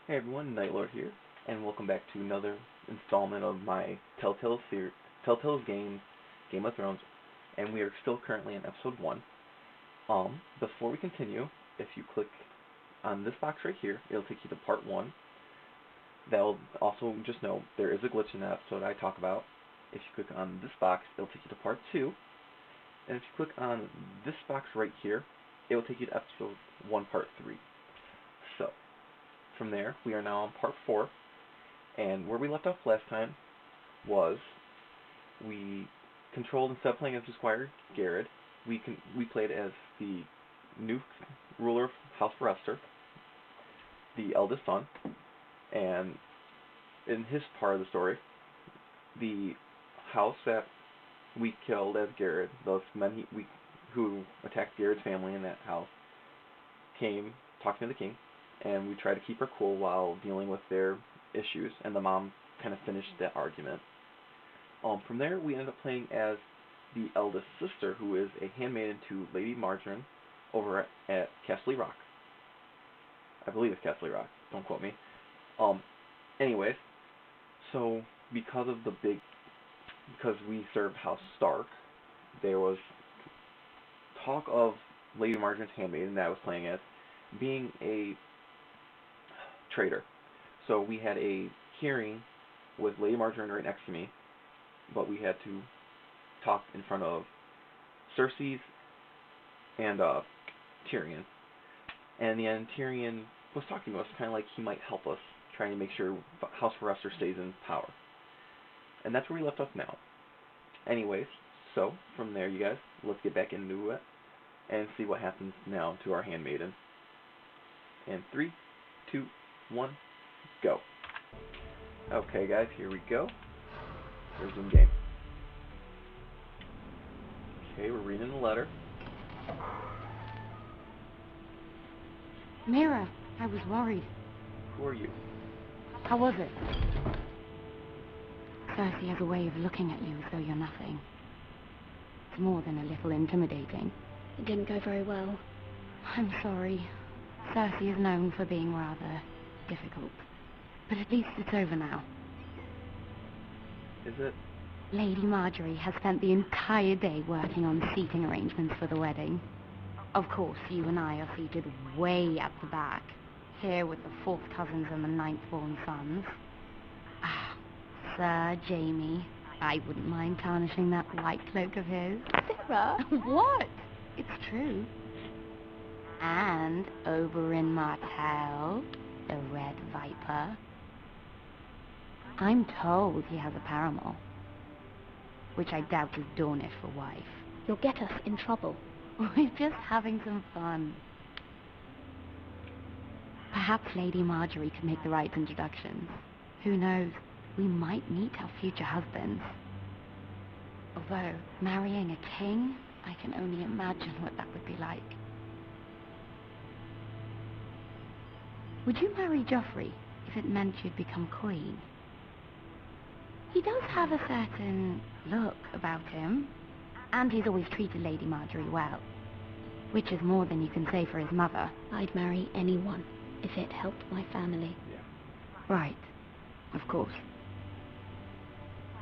Hey everyone, Nightlord here, and welcome back to another installment of my Telltale Games, Game of Thrones, and we are still currently in episode 1. Before we continue, if you click on this box right here, it'll take you to part 1. That'll also, just know, there is a glitch in that episode I talk about. If you click on this box, it'll take you to part 2, and if you click on this box right here, it will take you to episode 1, part 3. So, from there, we are now on part 4, and where we left off last time was we controlled, instead of playing as the Squire Garrod, we played as the new ruler of House Forrester, the eldest son, and in his part of the story, the house that we killed as Garrod, those men who attacked Garrod's family in that house, came talking to the king, and we try to keep her cool while dealing with their issues, and the mom kind of finished that argument. From there, we ended up playing as the eldest sister, who is a handmaiden to Lady Margarine over at Castle Rock. I believe it's Castle Rock. Don't quote me. Anyways, so because we served House Stark, there was talk of Lady Margarine's handmaiden that I was playing as being a traitor. So we had a hearing with Lady Margarine right next to me, but we had to talk in front of Cerci and Tyrion. And in the end, Tyrion was talking to us, kind of like he might help us, trying to make sure House Forrester stays in power. And that's where we left off now. Anyways, so from there, you guys, let's get back into it and see what happens now to our handmaiden. And 3, 2, 1, go. Okay, guys, here we go. Resume game. Okay, we're reading the letter. Mira, I was worried. Who are you? How was it? Cerci has a way of looking at you as though you're nothing. It's more than a little intimidating. It didn't go very well. I'm sorry. Cerci is known for being rather difficult. But at least it's over now. Is it? Lady Marjorie has spent the entire day working on seating arrangements for the wedding. Of course, you and I are seated way at the back, here with the 4th cousins and the 9th-born sons. Ah, Sir Jamie, I wouldn't mind tarnishing that white cloak of his. Sarah? What? It's true. And Oberyn Martell, the Red Viper. I'm told he has a paramour, which I doubt is Dornish for wife. You'll get us in trouble. We're just having some fun. Perhaps Lady Marjorie could make the right introductions. Who knows? We might meet our future husbands. Although, marrying a king, I can only imagine what that would be like. Would you marry Joffrey if it meant you'd become queen? He does have a certain look about him, and he's always treated Lady Marjorie well, which is more than you can say for his mother. I'd marry anyone if it helped my family. Yeah. Right, of course.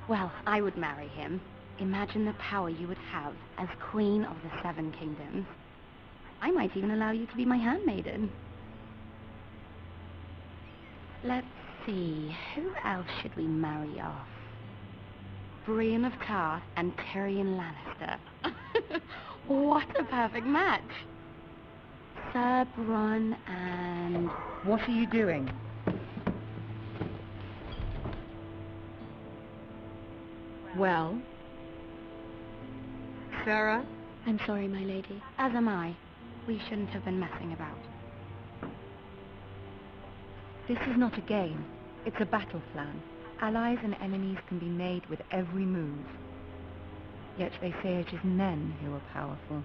Well, I would marry him. Imagine the power you would have as Queen of the 7 Kingdoms. I might even allow you to be my handmaiden. Let's see, who else should we marry off? Brienne of Tarth and Tyrion Lannister. What a perfect match! Sir Bronn and... What are you doing? Well? Sarah? I'm sorry, my lady. As am I. We shouldn't have been messing about. This is not a game. It's a battle plan. Allies and enemies can be made with every move. Yet they say it is men who are powerful.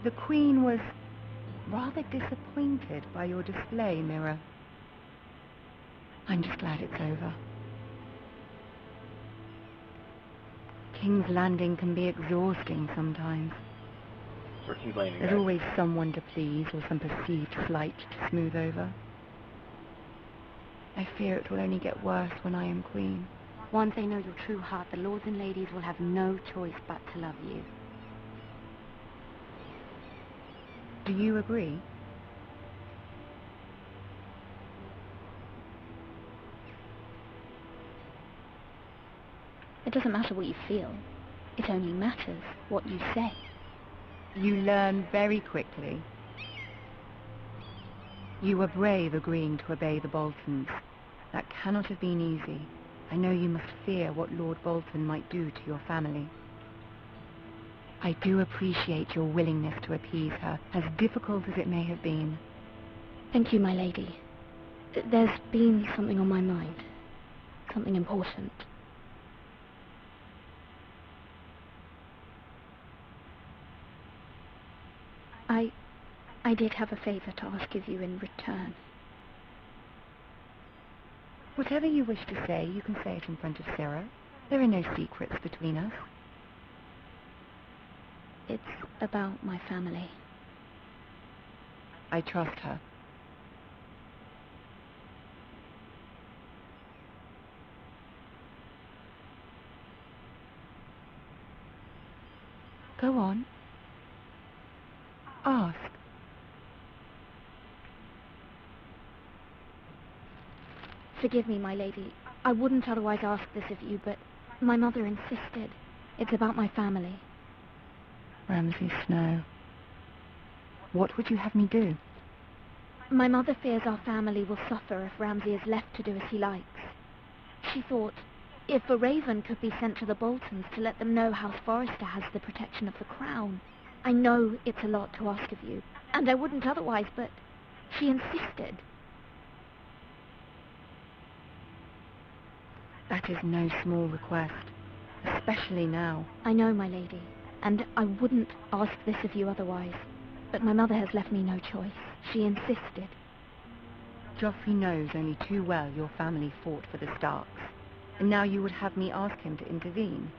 The Queen was rather disappointed by your display, Mira. I'm just glad it's over. King's Landing can be exhausting sometimes. Or King's Landing, There's guys. always someone to please or some perceived slight to smooth over. I fear it will only get worse when I am queen. Once they know your true heart, the lords and ladies will have no choice but to love you. Do you agree? It doesn't matter what you feel. It only matters what you say. You learn very quickly. You were brave agreeing to obey the Boltons. That cannot have been easy. I know you must fear what Lord Bolton might do to your family. I do appreciate your willingness to appease her, as difficult as it may have been. Thank you, my lady. There's been something on my mind. Something important. I did have a favor to ask of you in return. Whatever you wish to say, you can say it in front of Sarah. There are no secrets between us. It's about my family. I trust her. Go on. Ask. Forgive me, my lady. I wouldn't otherwise ask this of you, but my mother insisted. It's about my family. Ramsay Snow. What would you have me do? My mother fears our family will suffer if Ramsay is left to do as he likes. She thought, if a raven could be sent to the Boltons to let them know House Forrester has the protection of the crown. I know it's a lot to ask of you, and I wouldn't otherwise, but she insisted. That is no small request, especially now. I know, my lady, and I wouldn't ask this of you otherwise, but my mother has left me no choice. She insisted. Joffrey knows only too well your family fought for the Starks, and now you would have me ask him to intervene.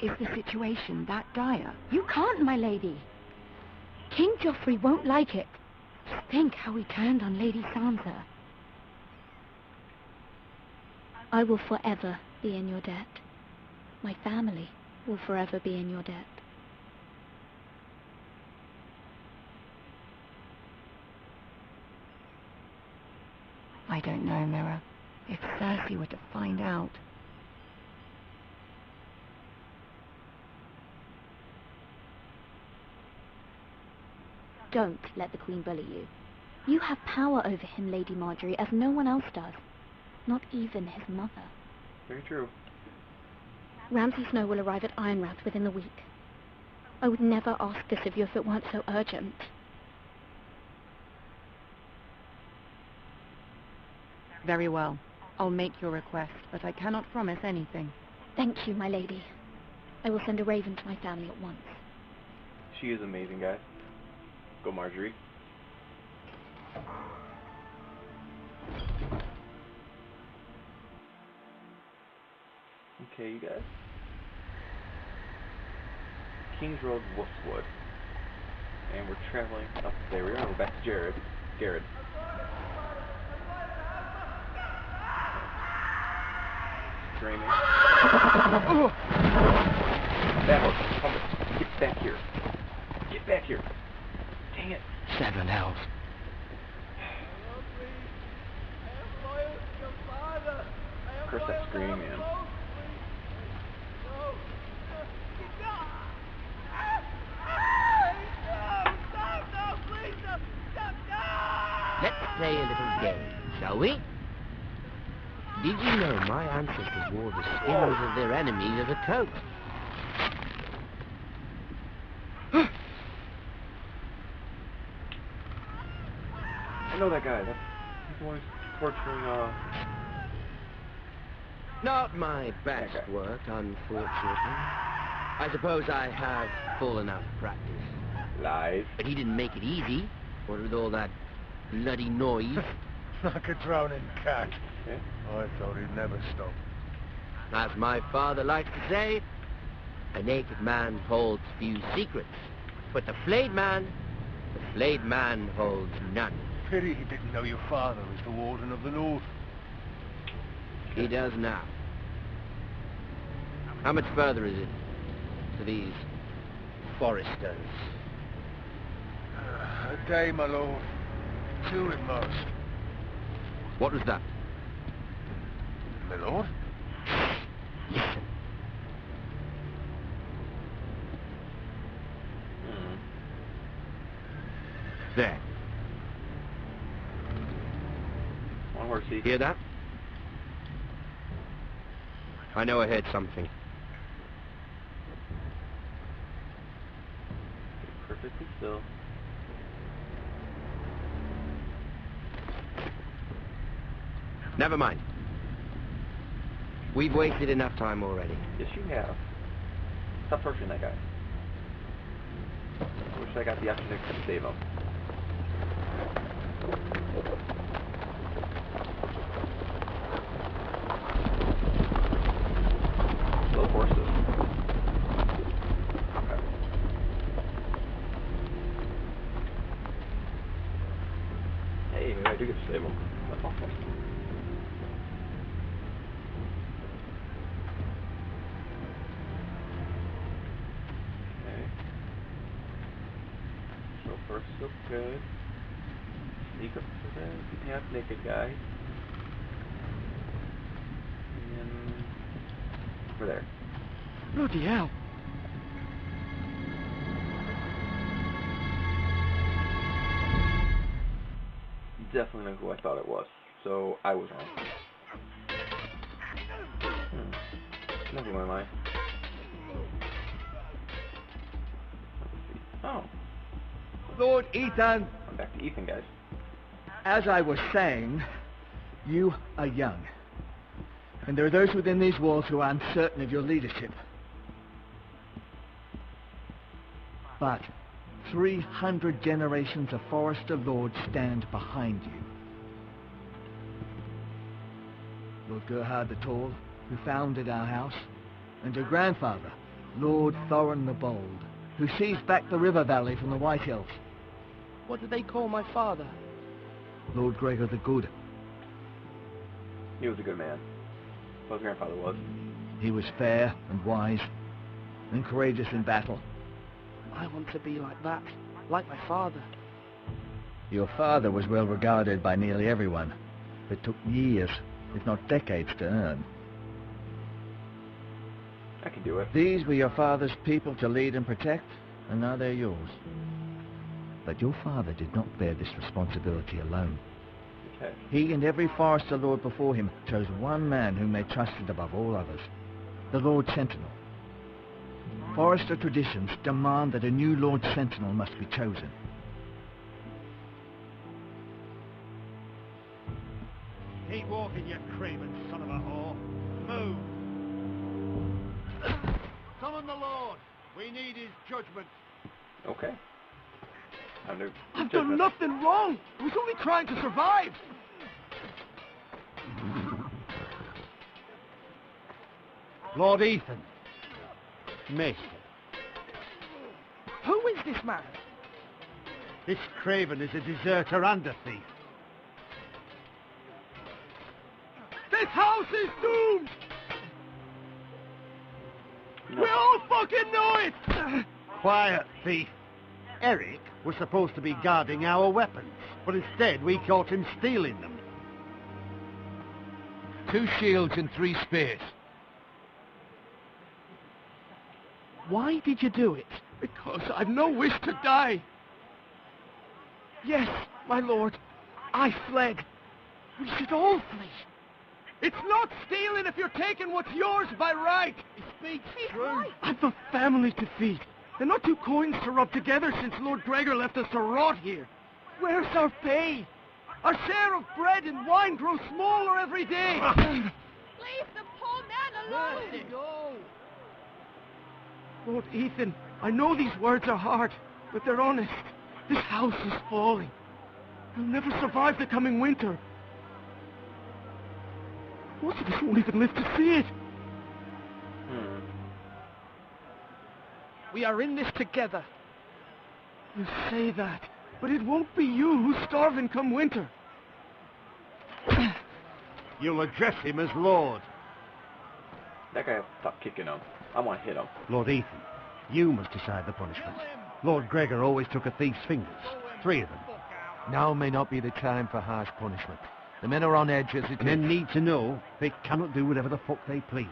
Is the situation that dire? You can't, my lady. King Joffrey won't like it. Just think how he turned on Lady Sansa. I will forever be in your debt. My family will forever be in your debt. I don't know, Mira. If Cersei were to find out... Don't let the Queen bully you. You have power over him, Lady Marjorie, as no one else does. Not even his mother. Very true. Ramsay Snow will arrive at Ironrath within the week. I would never ask this of you if it weren't so urgent. Very well. I'll make your request, but I cannot promise anything. Thank you, my lady. I will send a raven to my family at once. She is amazing, guys. Go, Marjorie. Okay, you guys. Kings Road, Wolfswood. And we're traveling up. There we are. We're back to Garrod. Screaming. That horse. Come on. Get back here. Get back here. Dang it. 7 elves. Curse that scream, man. Let's play a little game, shall we? Did you know my ancestors wore the skins of their enemies as a coat? I know that guy. He's the one who's torturing, Not my best Okay. work, unfortunately. I suppose I have fallen out of practice. lies. But he didn't make it easy, what with all that bloody noise. Like a drowning cat. Okay. I thought he'd never stop. As my father likes to say, a naked man holds few secrets, but the flayed man holds none. Pity he didn't know your father was the Warden of the North. He does now. How much further is it to these foresters? A day, my lord. 2 at most. What was that? My lord? Listen. There. One horsey. Hear that? I know I heard something. Perfectly still. Never mind. We've wasted enough time already. Yes, you have. Stop torturing that guy. I wish I got the option to save him. Slow horses. Okay. Hey, maybe I do get to save him. That's awesome. So far, so good. Sneak up to the half-naked guy. And then... over there. Bloody hell. Definitely not who I thought it was. So, I was wrong. Nothing on my mind. Let's see. Oh, Lord Ethan, I'm back to Ethan, guys. as I was saying, you are young. And there are those within these walls who are uncertain of your leadership. But 300 generations of Forester Lords stand behind you. Lord Gerhard the Tall, who founded our house, and your grandfather, Lord Thorin the Bold, who seized back the river valley from the White Hills. What did they call my father? Lord Gregor the Good. He was a good man. His grandfather was. He was fair and wise, and courageous in battle. I want to be like that, like my father. Your father was well regarded by nearly everyone, but took years, if not decades, to earn. I can do it. These were your father's people to lead and protect, and now they're yours. But your father did not bear this responsibility alone. Okay. He and every Forester Lord before him chose one man whom they trusted above all others, the Lord Sentinel. Forester traditions demand that a new Lord Sentinel must be chosen. Keep walking, you craven son of a whore. Move! Summon the Lord. We need his judgment. Okay. I've done nothing wrong. I was only trying to survive. Lord Ethan. Miss. Who is this man? This craven is a deserter and a thief. This house is doomed. No. We all fucking know it. Quiet, thief. Eric was supposed to be guarding our weapons, but instead we caught him stealing them. 2 shields and 3 spears. Why did you do it? Because I've no wish to die. Yes, my lord. I fled. We should all flee. It's not stealing if you're taking what's yours by right. He speaks true. right. I've a family to feed. And not 2 coins to rub together since Lord Gregor left us to rot here. Where's our pay? Our share of bread and wine grows smaller every day. Leave the poor man alone! Let it go. Lord Ethan, I know these words are hard, but they're honest. This house is falling. We'll never survive the coming winter. Most of us won't even live to see it. We are in this together. You say that, But it won't be you who's starving come winter. You'll address him as Lord. That guy, stop kicking him. I want to hit him. Lord Ethan, you must decide the punishment. Lord Gregor always took a thief's fingers. 3 of them. Now may not be the time for harsh punishment. The men are on edge as it is. Men need to know they cannot do whatever the fuck they please.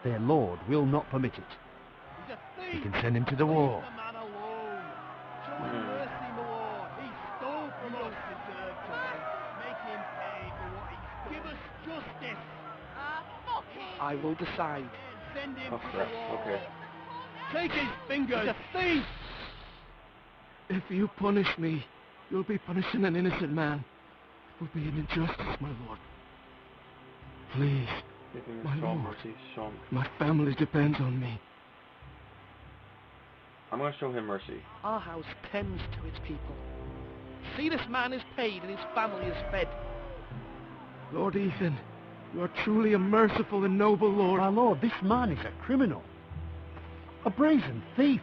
Their lord will not permit it. We can send him to the wall. I will decide. Oh crap, okay. Take his fingers! He's a thief! If you punish me, you'll be punishing an innocent man. It will be an injustice, my lord. Please, my show him lord. mercy, show him. My family depends on me. I'm going to show him mercy. Our house tends to its people. See, this man is paid and his family is fed. Lord Ethan, you are truly a merciful and noble lord. My lord, this man is a criminal. A brazen thief.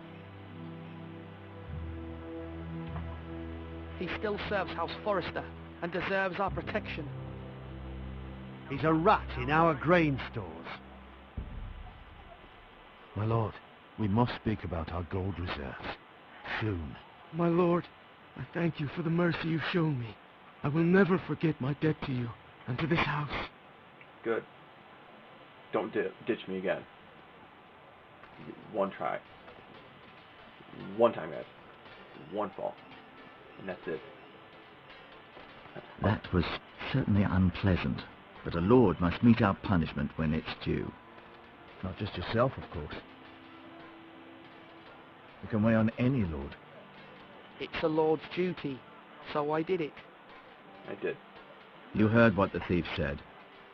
He still serves House Forrester and deserves our protection. He's a rat in our grain stores. My lord, we must speak about our gold reserves. Soon. My lord, I thank you for the mercy you've shown me. I will never forget my debt to you and to this house. Good. Don't ditch me again. One try. One time, guys. One fall. And that's it. That was certainly unpleasant, but a lord must mete out punishment when it's due. Not just yourself, of course. You can weigh on any lord. It's a lord's duty, so I did it. I did. You heard what the thief said.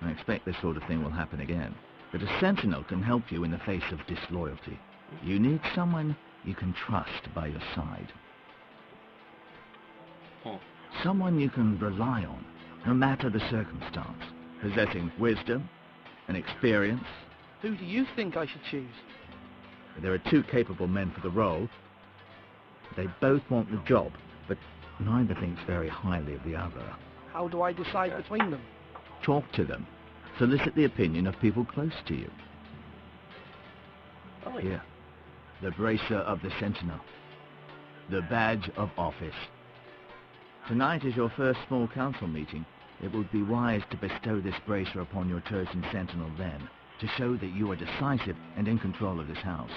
I expect this sort of thing will happen again. But a sentinel can help you in the face of disloyalty. You need someone you can trust by your side. Someone you can rely on, no matter the circumstance. Possessing wisdom and experience. Who do you think I should choose? There are 2 capable men for the role. They both want the job, but neither thinks very highly of the other. How do I decide between them? Talk to them. Solicit the opinion of people close to you. Oh, Here, the bracer of the sentinel. The badge of office. Tonight is your first small council meeting. It would be wise to bestow this bracer upon your chosen sentinel then, to show that you are decisive and in control of this house.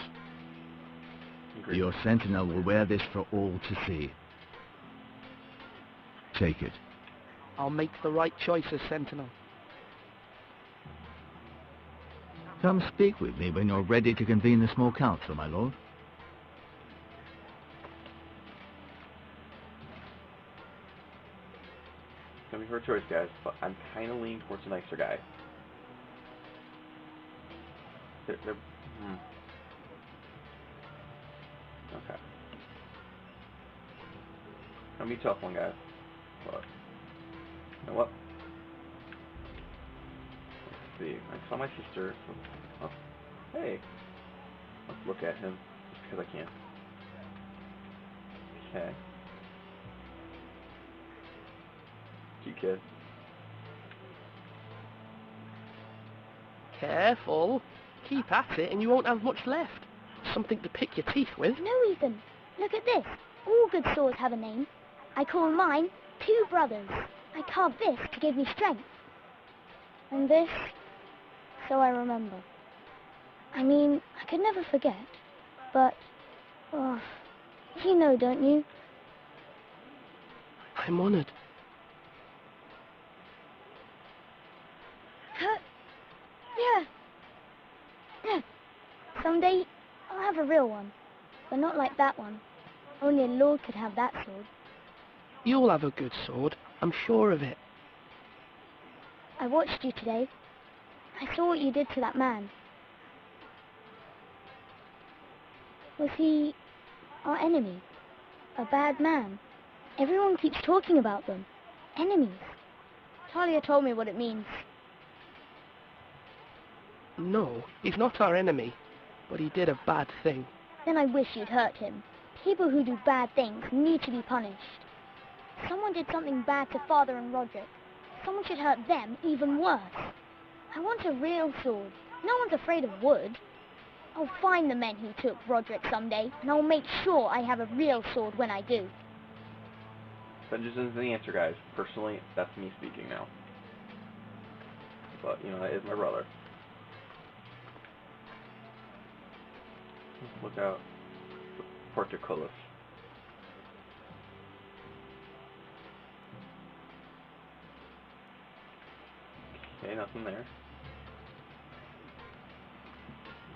Agreed. Your sentinel will wear this for all to see. Take it. I'll make the right choice as sentinel. Come speak with me when you're ready to convene the small council, my lord. It's gonna be her choice, guys, but I'm kind of leaning towards the nicer guy. Okay. Gonna be a tough one, guys. But you know what? Let's see. I saw my sister. So, oh, hey. Let's look at him just because I can. Okay. Cute kid. Careful. Keep at it and you won't have much left. Something to pick your teeth with. No, Ethan. Look at this. All good swords have a name. I call mine 2 brothers. I carved this to give me strength. And this, so I remember. I mean, I could never forget. But, oh, you know, don't you? I'm honored. Yeah. Yeah. Someday, I'll have a real one. But not like that one. Only a lord could have that sword. You'll have a good sword. I'm sure of it. I watched you today. I saw what you did to that man. Was he our enemy? A bad man? Everyone keeps talking about them. Enemies. Talia told me what it means. No, he's not our enemy, but he did a bad thing. Then I wish you'd hurt him. People who do bad things need to be punished. Someone did something bad to Father and Roderick. Someone should hurt them even worse. I want a real sword. No one's afraid of wood. I'll find the men who took Roderick someday, and I'll make sure I have a real sword when I do. Vengeance isn't the answer, guys. Personally, that's me speaking now. But, you know, that is my brother. Look out. Portcullis. Okay, nothing there.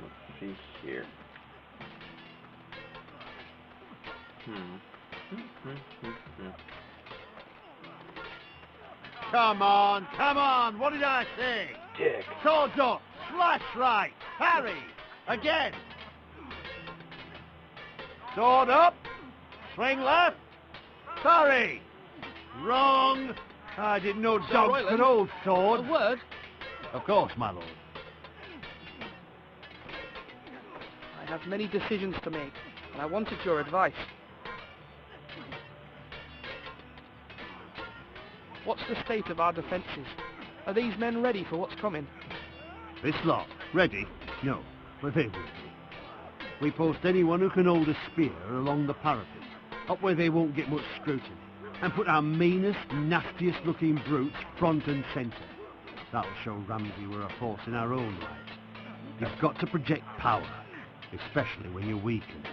Let's see here. Come on, what did I say? Dick. Swords up, slash right, parry, again. Sword up, swing left, parry. Wrong. I didn't know Sir dogs Royland, could hold swords. A word? Of course, my lord. I have many decisions to make, and I wanted your advice. What's the state of our defences? Are these men ready for what's coming? This lot, ready? No, but they will be. We post anyone who can hold a spear along the parapet, up where they won't get much scrutiny, and put our meanest, nastiest looking brutes front and centre. That'll show Ramsay we're a force in our own right. You've got to project power, especially when you're weakened.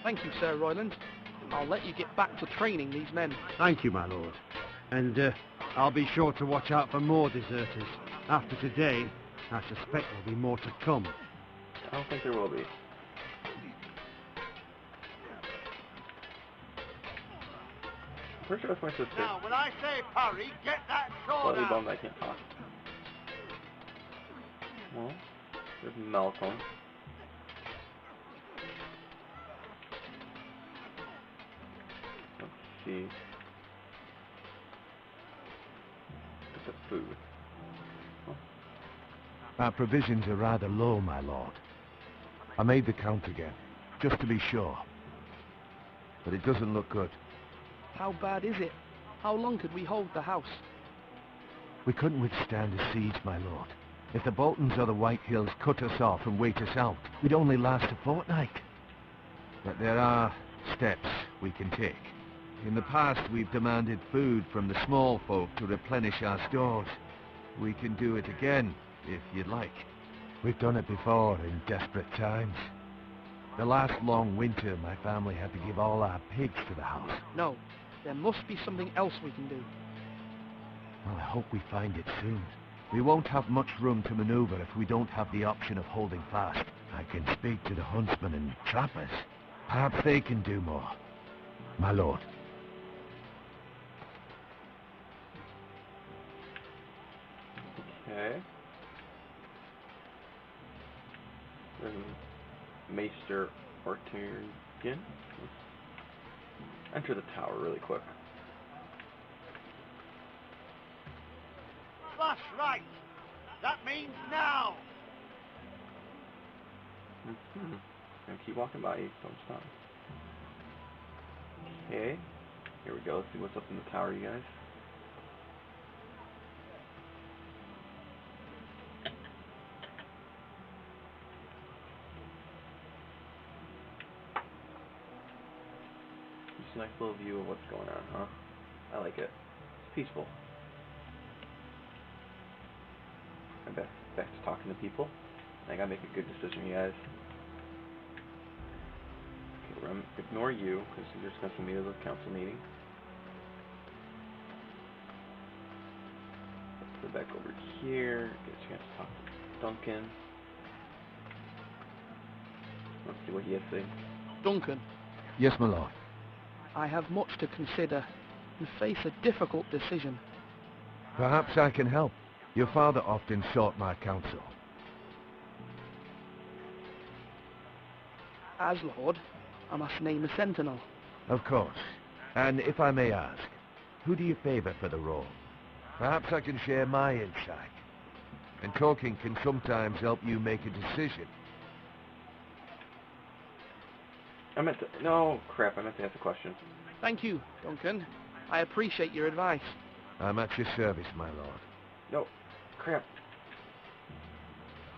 Thank you, Sir Royland. I'll let you get back to training these men. Thank you, my lord. And I'll be sure to watch out for more deserters. After today, I suspect there'll be more to come. I don't think there will be. I'm pretty sure that's my sister. Now, when I say parry, get that sword Slightly out. bummed I can't talk. Well, there's Malcolm. Let's see. Get the food. Oh. Our provisions are rather low, my lord. I made the count again, just to be sure. But it doesn't look good. How bad is it? How long could we hold the house? We couldn't withstand a siege, my lord. If the Boltons or the White Hills cut us off and wait us out, we'd only last a fortnight. But there are steps we can take. In the past, we've demanded food from the small folk to replenish our stores. We can do it again, if you'd like. We've done it before in desperate times. The last long winter, my family had to give all our pigs to the house. No, there must be something else we can do. Well, I hope we find it soon. We won't have much room to maneuver if we don't have the option of holding fast. I can speak to the huntsmen and trappers. Perhaps they can do more. My lord. Okay. Maester Ortungen. Enter the tower really quick. Flush right. That means now. Gonna keep walking by you. Don't stop. Okay. Here we go. Let's see what's up in the tower, you guys. Just a nice little view of what's going on, huh? I like it. It's peaceful. I'm back to talking to people. I gotta make a good decision, you guys. Okay, we're gonna ignore you, because you're just gonna send me to the council meeting. Let's go back over here, get a chance to talk to Duncan. Let's see what he has to say. Duncan, Yes, my lord. I have much to consider and face a difficult decision. Perhaps I can help. Your father often sought my counsel. As Lord, I must name a sentinel. Of course. And if I may ask, who do you favor for the role? Perhaps I can share my insight. And talking can sometimes help you make a decision. No, crap, I meant to ask a question. Thank you, Duncan. I appreciate your advice. I'm at your service, my lord. No, crap.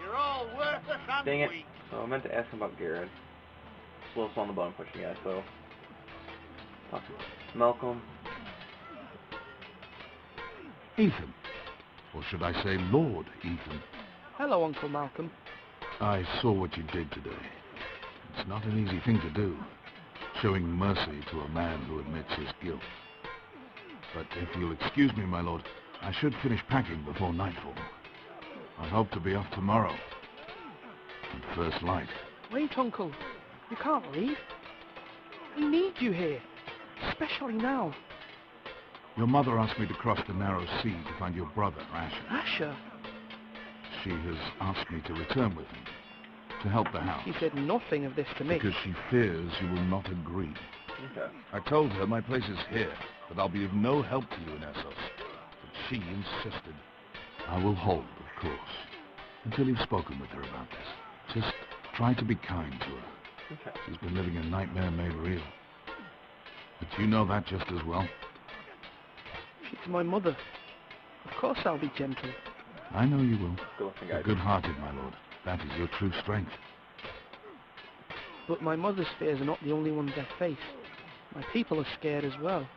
You're all worthless and Dang it. weak. So I meant to ask him about Garrod. Slow on the button pushing guy, so... Talk to Malcolm. Ethan. Or should I say Lord Ethan? Hello, Uncle Malcolm. I saw what you did today. It's not an easy thing to do, showing mercy to a man who admits his guilt. But if you'll excuse me, my lord, I should finish packing before nightfall. I hope to be off tomorrow. At first light. Wait, Uncle. You can't leave. We need you here. Especially now. Your mother asked me to cross the narrow sea to find your brother, Asher. Asher? She has asked me to return with him, to help the house. She said nothing of this to me. Because she fears you will not agree. Okay. I told her my place is here, that I'll be of no help to you in Essos. But she insisted. I will hold, of course, until you've spoken with her about this. Just try to be kind to her. Okay. She's been living a nightmare made real. But you know that just as well. She's my mother. Of course I'll be gentle. I know you will. Good-looking You're guy. good-hearted, my lord. That is your true strength. But my mother's fears are not the only ones I face. My people are scared as well.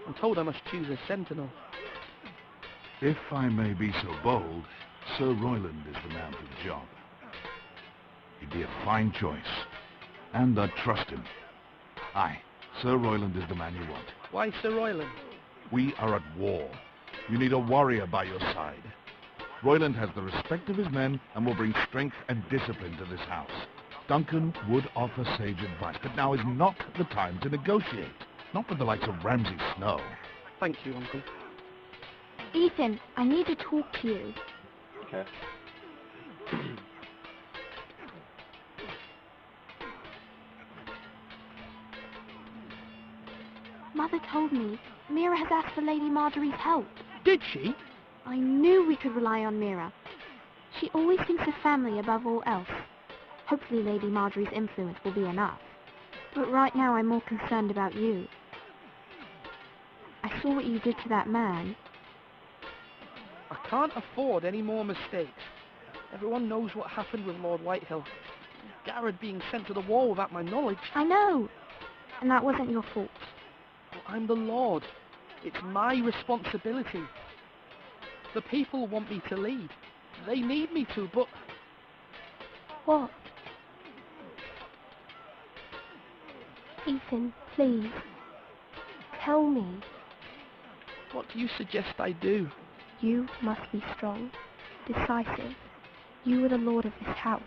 I'm told I must choose a sentinel. If I may be so bold, Sir Royland is the man for the job. He'd be a fine choice. And I'd trust him. Aye, Sir Royland is the man you want. Why Sir Royland? We are at war. You need a warrior by your side. Royland has the respect of his men and will bring strength and discipline to this house. Duncan would offer sage advice, but now is not the time to negotiate. Not with the likes of Ramsay Snow. Thank you, Uncle. Ethan, I need to talk to you. Okay. Mother told me Mira has asked for Lady Marjorie's help. Did she? I knew we could rely on Mira. She always thinks of family above all else. Hopefully Lady Marjorie's influence will be enough. But right now I'm more concerned about you. I saw what you did to that man. I can't afford any more mistakes. Everyone knows what happened with Lord Whitehill. Garrod being sent to the war without my knowledge. I know. And that wasn't your fault. Well, I'm the Lord. It's my responsibility. The people want me to lead. They need me to, but... What? Ethan, please. Tell me. What do you suggest I do? You must be strong, decisive. You are the lord of this house.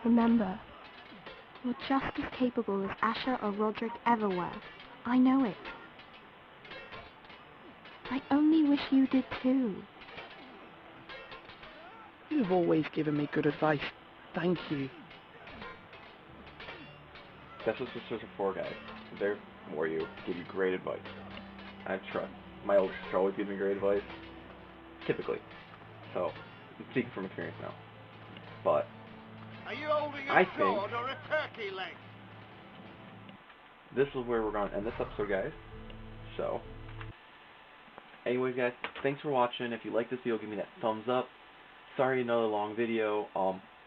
Remember, you're just as capable as Asher or Roderick ever were. I know it. I only wish you did too. You've always given me good advice. Thank you. That's what sisters are for, guys. They're for you, to give you great advice. I trust. My older sister always gives me great advice. Typically. So, I'm speaking from experience now. But, Are you holding I a think sword or a turkey leg? this is where we're going to end this episode, guys. So, anyways, guys, thanks for watching. If you like this video, give me that thumbs up. Sorry, another long video.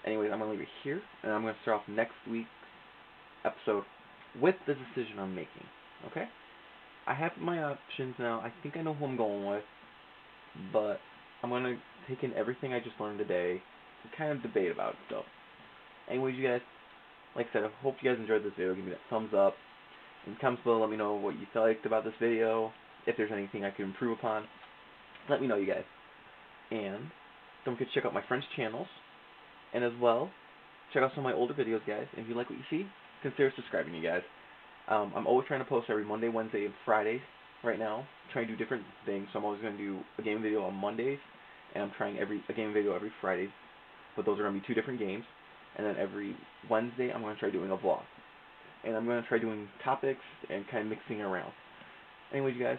Anyways, I'm going to leave it here, and I'm going to start off next week's episode with the decision I'm making. Okay? I have my options now. I think I know who I'm going with, but I'm going to take in everything I just learned today and kind of debate about it. So, anyways, you guys, like I said, I hope you guys enjoyed this video. Give me that thumbs up. In the comments below, let me know what you liked about this video. If there's anything I could improve upon, let me know, you guys. And don't forget to check out my friends' channels. And as well, check out some of my older videos, guys. And if you like what you see, consider subscribing, you guys. I'm always trying to post every Monday, Wednesday, and Friday right now. I'm trying to do different things. So I'm always going to do a game video on Mondays. And I'm trying a game video every Friday. But those are going to be 2 different games. And then every Wednesday, I'm going to try doing a vlog. And I'm going to try doing topics and kind of mixing around. Anyways, you guys,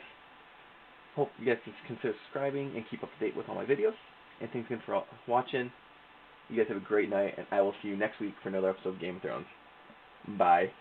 hope you guys just consider subscribing and keep up to date with all my videos. And thanks again for watching. You guys have a great night, and I will see you next week for another episode of Game of Thrones. Bye.